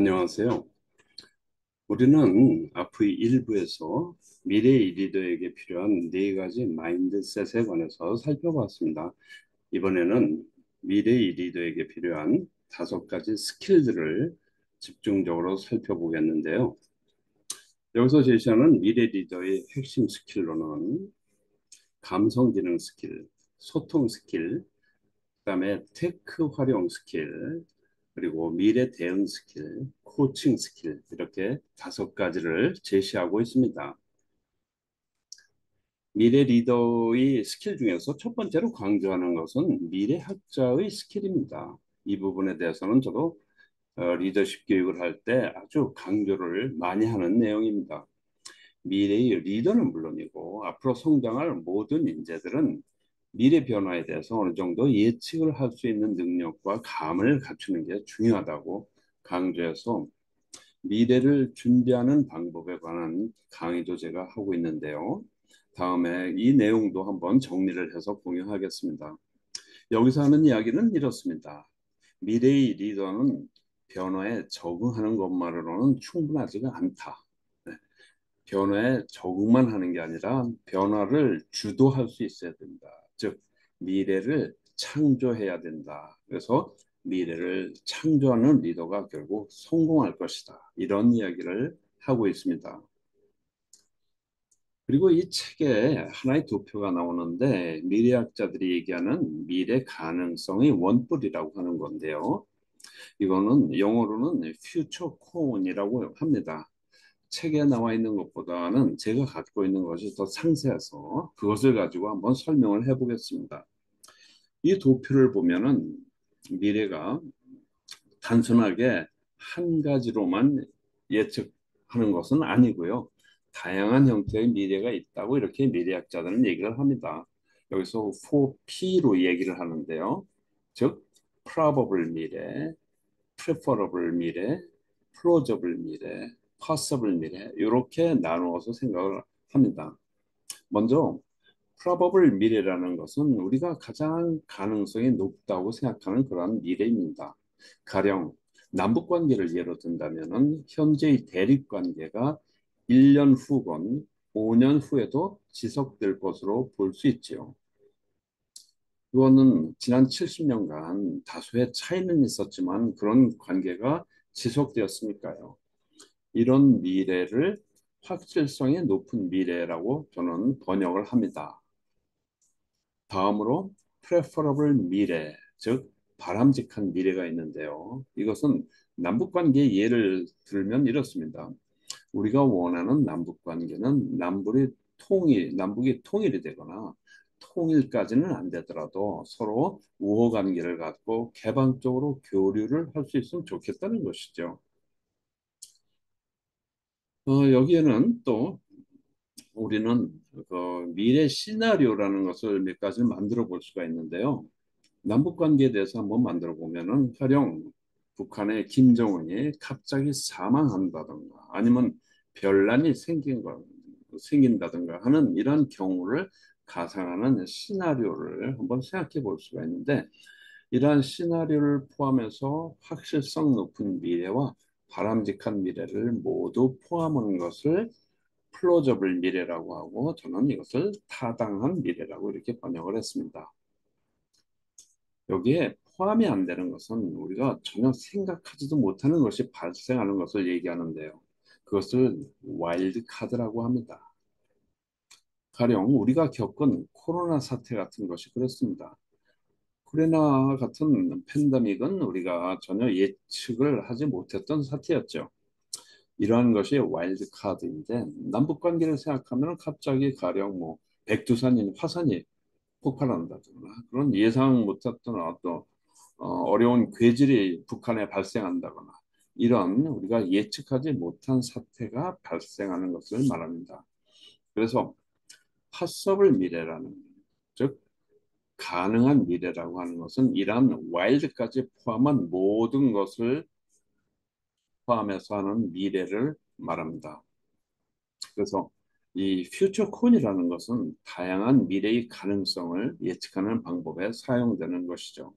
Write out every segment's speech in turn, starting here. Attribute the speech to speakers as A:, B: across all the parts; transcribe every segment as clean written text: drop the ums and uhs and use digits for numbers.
A: 안녕하세요. 우리는 앞의 일부에서 미래의 리더에게 필요한 네 가지 마인드셋에 관해서 살펴봤습니다. 이번에는 미래의 리더에게 필요한 다섯 가지 스킬들을 집중적으로 살펴보겠는데요. 여기서 제시하는 미래 리더의 핵심 스킬로는 감성 지능 스킬, 소통 스킬, 그다음에 테크 활용 스킬, 그리고 미래 대응 스킬, 코칭 스킬 이렇게 다섯 가지를 제시하고 있습니다. 미래 리더의 스킬 중에서 첫 번째로 강조하는 것은 미래학자의 스킬입니다. 이 부분에 대해서는 저도 리더십 교육을 할 때 아주 강조를 많이 하는 내용입니다. 미래의 리더는 물론이고 앞으로 성장할 모든 인재들은 미래 변화에 대해서 어느 정도 예측을 할 수 있는 능력과 감을 갖추는 게 중요하다고 강조해서 미래를 준비하는 방법에 관한 강의도 제가 하고 있는데요. 다음에 이 내용도 한번 정리를 해서 공유하겠습니다. 여기서 하는 이야기는 이렇습니다. 미래의 리더는 변화에 적응하는 것만으로는 충분하지가 않다. 네. 변화에 적응만 하는 게 아니라 변화를 주도할 수 있어야 된다. 즉, 미래를 창조해야 된다. 그래서 미래를 창조하는 리더가 결국 성공할 것이다. 이런 이야기를 하고 있습니다. 그리고 이 책에 하나의 도표가 나오는데 미래학자들이 얘기하는 미래 가능성의 원뿔이라고 하는 건데요. 이거는 영어로는 퓨처 콘이라고 합니다. 책에 나와 있는 것보다는 제가 갖고 있는 것이 더 상세해서 그것을 가지고 한번 설명을 해보겠습니다. 이 도표를 보면은 미래가 단순하게 한 가지로만 예측하는 것은 아니고요. 다양한 형태의 미래가 있다고 이렇게 미래학자들은 얘기를 합니다. 여기서 4P로 얘기를 하는데요. 즉, probable 미래, preferable 미래, plausible 미래, possible 미래 이렇게 나누어서 생각을 합니다. 먼저 probable 미래라는 것은 우리가 가장 가능성이 높다고 생각하는 그러한 미래입니다. 가령 남북 관계를 예로 든다면은 현재의 대립 관계가 1년 후건 5년 후에도 지속될 것으로 볼 수 있지요. 그거는 지난 70년간 다소의 차이는 있었지만 그런 관계가 지속되었으니까요. 이런 미래를 확실성이 높은 미래라고 저는 번역을 합니다. 다음으로 preferable 미래, 즉 바람직한 미래가 있는데요. 이것은 남북 관계의 예를 들면 이렇습니다. 우리가 원하는 남북 관계는 남북이 통일이 되거나 통일까지는 안 되더라도 서로 우호 관계를 갖고 개방적으로 교류를 할 수 있으면 좋겠다는 것이죠. 여기에는 또 우리는 미래 시나리오라는 것을 몇 가지 만들어 볼 수가 있는데요. 남북 관계에 대해서 한번 만들어 보면은 가령 북한의 김정은이 갑자기 사망한다든가 아니면 변란이 생긴다든가 하는 이런 경우를 가상하는 시나리오를 한번 생각해 볼 수가 있는데 이러한 시나리오를 포함해서 확실성 높은 미래와 바람직한 미래를 모두 포함하는 것을 플로저블 미래라고 하고 저는 이것을 타당한 미래라고 이렇게 번역을 했습니다. 여기에 포함이 안 되는 것은 우리가 전혀 생각하지도 못하는 것이 발생하는 것을 얘기하는데요. 그것을 와일드 카드라고 합니다. 가령 우리가 겪은 코로나 사태 같은 것이 그렇습니다. 코로나 같은 팬데믹은 우리가 전혀 예측을 하지 못했던 사태였죠. 이러한 것이 와일드 카드인데 남북 관계를 생각하면 갑자기 가령 뭐 백두산인 화산이 폭발한다거나 그런 예상 못했던 어떤 어려운 괴질이 북한에 발생한다거나 이런 우리가 예측하지 못한 사태가 발생하는 것을 말합니다. 그래서 파서블 미래라는 즉 가능한 미래라고 하는 것은 이러한 와일드까지 포함한 모든 것을 포함해서 하는 미래를 말합니다. 그래서 이 퓨처콘이라는 것은 다양한 미래의 가능성을 예측하는 방법에 사용되는 것이죠.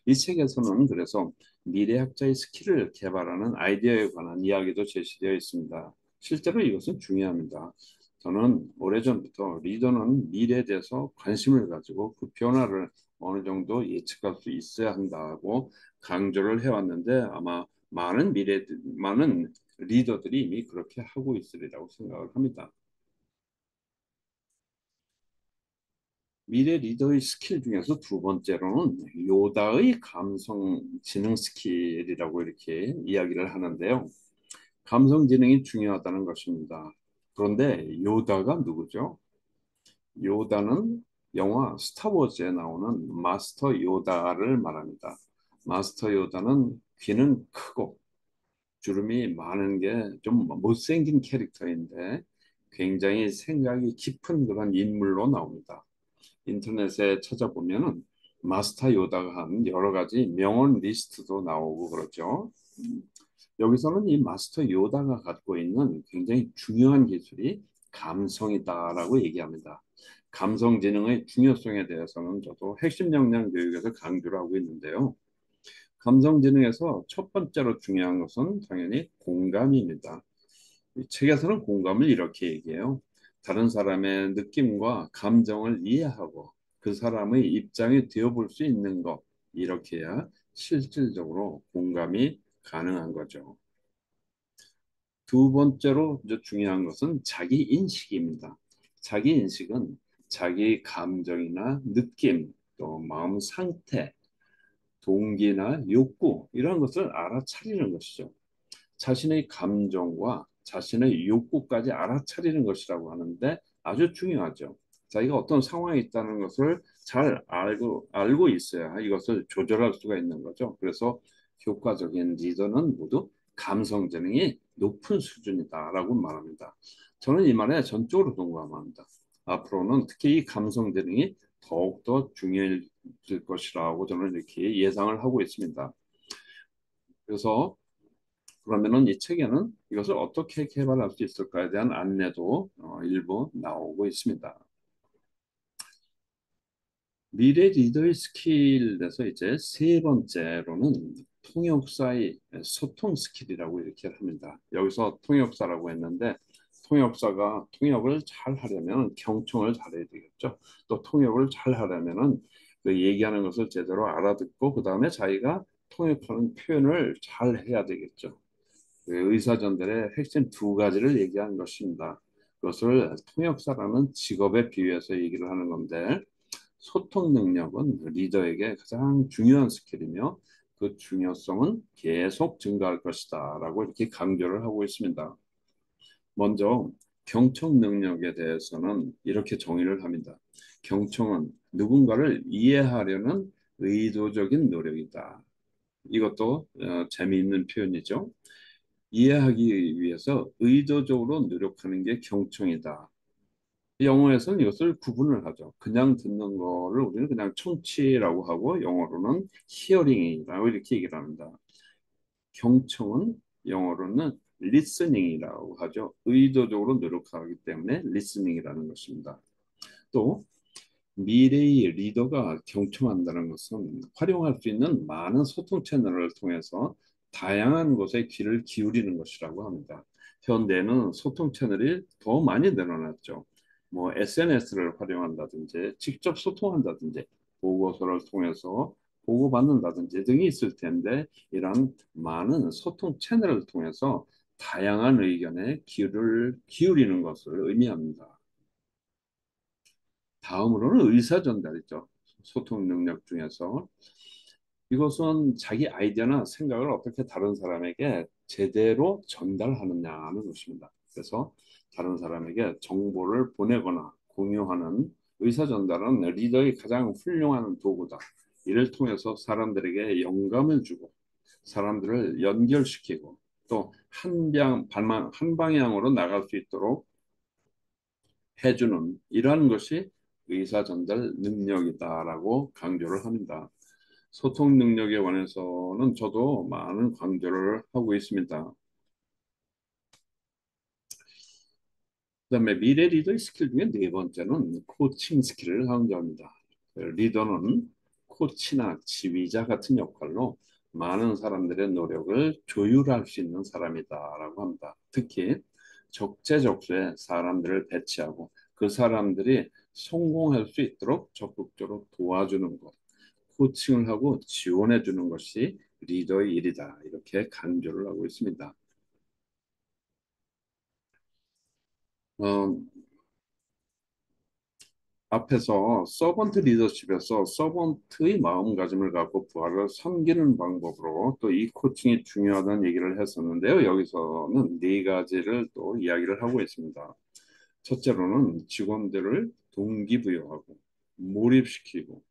A: 이 책에서는 그래서 미래학자의 스킬을 개발하는 아이디어에 관한 이야기도 제시되어 있습니다. 실제로 이것은 중요합니다. 저는 오래전부터 리더는 미래에 대해서 관심을 가지고 그 변화를 어느 정도 예측할 수 있어야 한다고 강조를 해왔는데 아마 많은 리더들이 이미 그렇게 하고 있으리라고 생각을 합니다. 미래 리더의 스킬 중에서 두 번째로는 요다의 감성 지능 스킬이라고 이렇게 이야기를 하는데요. 감성 지능이 중요하다는 것입니다. 그런데 요다가 누구죠? 요다는 영화 스타워즈에 나오는 마스터 요다를 말합니다. 마스터 요다는 귀는 크고 주름이 많은 게 좀 못생긴 캐릭터인데 굉장히 생각이 깊은 그런 인물로 나옵니다. 인터넷에 찾아보면은 마스터 요다가 한 여러 가지 명언 리스트도 나오고 그러죠. 여기서는 이 마스터 요다가 갖고 있는 굉장히 중요한 기술이 감성이다라고 얘기합니다. 감성 지능의 중요성에 대해서는 저도 핵심 역량 교육에서 강조를 하고 있는데요. 감성 지능에서 첫 번째로 중요한 것은 당연히 공감입니다. 이 책에서는 공감을 이렇게 얘기해요. 다른 사람의 느낌과 감정을 이해하고 그 사람의 입장이 되어볼 수 있는 것, 이렇게 해야 실질적으로 공감이 가능한 거죠. 두 번째로 이제 중요한 것은 자기 인식입니다. 자기 인식은 자기 감정이나 느낌, 또 마음 상태, 동기나 욕구 이런 것을 알아차리는 것이죠. 자신의 감정과 자신의 욕구까지 알아차리는 것이라고 하는데 아주 중요하죠. 자기가 어떤 상황에 있다는 것을 잘 알고 있어야 이것을 조절할 수가 있는 거죠. 그래서 효과적인 리더는 모두 감성 지능이 높은 수준이다라고 말합니다. 저는 이 말에 전적으로 동감합니다. 앞으로는 특히 이 감성 지능이 더욱더 중요해질 것이라고 저는 이렇게 예상을 하고 있습니다. 그래서 그러면은 이 책에는 이것을 어떻게 개발할 수 있을까에 대한 안내도 일부 나오고 있습니다. 미래 리더의 스킬에서 이제 세 번째로는 통역사의 소통 스킬이라고 이렇게 합니다. 여기서 통역사라고 했는데 통역사가 통역을 잘 하려면 경청을 잘해야 되겠죠. 또 통역을 잘 하려면은 그 얘기하는 것을 제대로 알아듣고 그 다음에 자기가 통역하는 표현을 잘 해야 되겠죠. 그 의사전달의 핵심 두 가지를 얘기한 것입니다. 그것을 통역사라는 직업에 비유해서 얘기를 하는 건데 소통 능력은 리더에게 가장 중요한 스킬이며 그 중요성은 계속 증가할 것이다라고 이렇게 강조를 하고 있습니다. 먼저 경청 능력에 대해서는 이렇게 정의를 합니다. 경청은 누군가를 이해하려는 의도적인 노력이다. 이것도 재미있는 표현이죠. 이해하기 위해서 의도적으로 노력하는 게 경청이다. 영어에서는 이것을 구분을 하죠. 그냥 듣는 거를 우리는 그냥 청취라고 하고 영어로는 히어링이라고 이렇게 얘기를 합니다. 경청은 영어로는 리스닝이라고 하죠. 의도적으로 노력하기 때문에 리스닝이라는 것입니다. 또 미래의 리더가 경청한다는 것은 활용할 수 있는 많은 소통 채널을 통해서 다양한 곳에 귀를 기울이는 것이라고 합니다. 현대는 소통 채널이 더 많이 늘어났죠. 뭐 SNS를 활용한다든지 직접 소통한다든지 보고서를 통해서 보고받는다든지 등이 있을 텐데 이런 많은 소통 채널을 통해서 다양한 의견에 귀를 기울이는 것을 의미합니다. 다음으로는 의사전달이죠. 소통 능력 중에서 이것은 자기 아이디어나 생각을 어떻게 다른 사람에게 제대로 전달하느냐는 것입니다. 그래서 다른 사람에게 정보를 보내거나 공유하는 의사전달은 리더의 가장 훌륭한 도구다. 이를 통해서 사람들에게 영감을 주고 사람들을 연결시키고 또 한 방향으로 나갈 수 있도록 해주는 이러한 것이 의사 전달 능력이다라고 강조를 합니다. 소통 능력에 관해서는 저도 많은 강조를 하고 있습니다. 그다음에 미래 리더의 스킬 중에 네 번째는 코칭 스킬을 강조합니다. 리더는 코치나 지휘자 같은 역할로 많은 사람들의 노력을 조율할 수 있는 사람이다라고 합니다. 특히 적재적소에 사람들을 배치하고 그 사람들이 성공할 수 있도록 적극적으로 도와주는 것, 코칭을 하고 지원해 주는 것이 리더의 일이다. 이렇게 강조를 하고 있습니다. 어, 앞에서 서번트 리더십에서 서번트의 마음가짐을 갖고 부하를 섬기는 방법으로 또 이 코칭이 중요하다는 얘기를 했었는데요. 여기서는 네 가지를 또 이야기를 하고 있습니다. 첫째로는 직원들을 동기부여하고 몰입시키고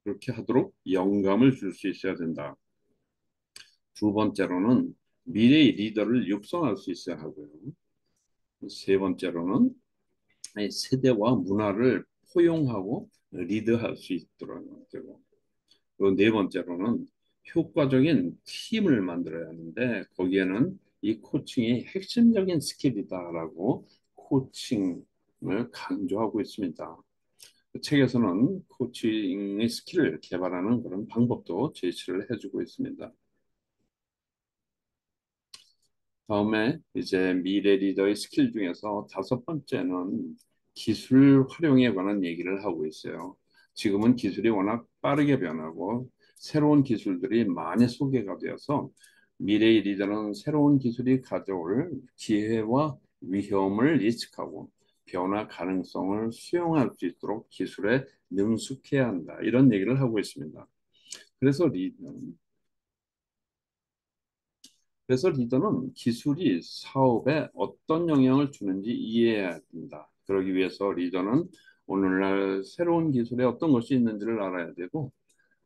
A: 그렇게 하도록 영감을 줄 수 있어야 된다. 두 번째로는 미래의 리더를 육성할 수 있어야 하고요. 세 번째로는 세대와 문화를 포용하고 리드할 수 있도록 되고 그리고 네 번째로는 효과적인 팀을 만들어야 하는데 거기에는 이 코칭이 핵심적인 스킬이다라고 코칭을 강조하고 있습니다. 그 책에서는 코칭의 스킬을 개발하는 그런 방법도 제시를 해주고 있습니다. 다음에 이제 미래 리더의 스킬 중에서 다섯 번째는 기술 활용에 관한 얘기를 하고 있어요. 지금은 기술이 워낙 빠르게 변하고 새로운 기술들이 많이 소개가 되어서 미래의 리더는 새로운 기술이 가져올 기회와 위험을 예측하고 변화 가능성을 수용할 수 있도록 기술에 능숙해야 한다. 이런 얘기를 하고 있습니다. 그래서 리더는 기술이 사업에 어떤 영향을 주는지 이해해야 된다. 그러기 위해서 리더는 오늘날 새로운 기술에 어떤 것이 있는지를 알아야 되고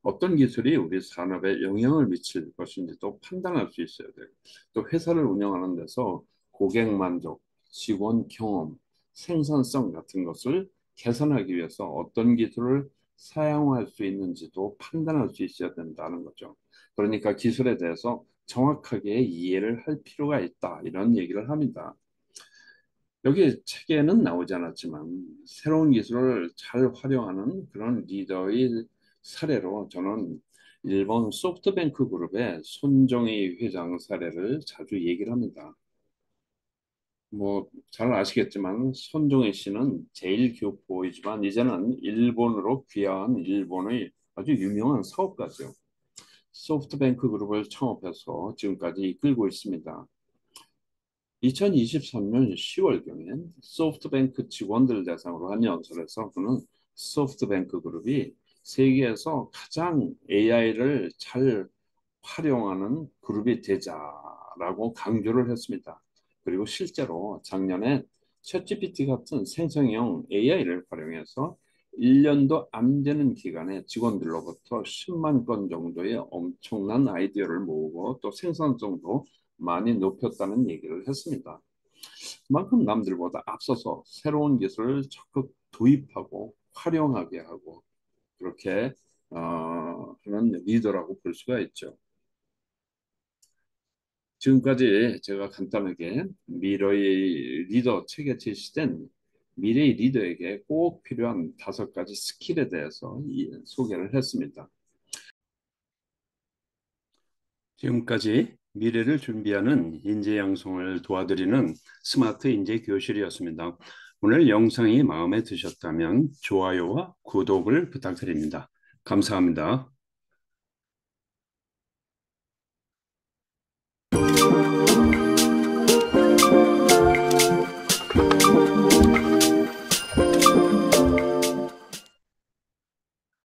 A: 어떤 기술이 우리 산업에 영향을 미칠 것인지 또 판단할 수 있어야 돼요. 또 회사를 운영하는 데서 고객 만족, 직원 경험, 생산성 같은 것을 개선하기 위해서 어떤 기술을 사용할 수 있는지도 판단할 수 있어야 된다는 거죠. 그러니까 기술에 대해서 정확하게 이해를 할 필요가 있다. 이런 얘기를 합니다. 여기 책에는 나오지 않았지만 새로운 기술을 잘 활용하는 그런 리더의 사례로 저는 일본 소프트뱅크 그룹의 손정희 회장 사례를 자주 얘기를 합니다. 뭐 잘 아시겠지만 손정희 씨는 제일 교포이지만 이제는 일본으로 귀화한 일본의 아주 유명한 사업가죠. 소프트뱅크 그룹을 창업해서 지금까지 이끌고 있습니다. 2023년 10월경엔 소프트뱅크 직원들 대상으로 한 연설에서 그는 소프트뱅크 그룹이 세계에서 가장 AI를 잘 활용하는 그룹이 되자라고 강조를 했습니다. 그리고 실제로 작년에 챗GPT 같은 생성형 AI를 활용해서 1년도 안 되는 기간에 직원들로부터 10만 건 정도의 엄청난 아이디어를 모으고 또 생산성도 많이 높였다는 얘기를 했습니다. 그만큼 남들보다 앞서서 새로운 기술을 적극 도입하고 활용하게 하고 그렇게 하는 리더라고 볼 수가 있죠. 지금까지 제가 간단하게 미래의 리더 책에 제시된 미래의 리더에게 꼭 필요한 다섯 가지 스킬에 대해서 소개를 했습니다. 지금까지 미래를 준비하는 인재 양성을 도와드리는 스마트 인재 교실이었습니다. 오늘 영상이 마음에 드셨다면 좋아요와 구독을 부탁드립니다. 감사합니다.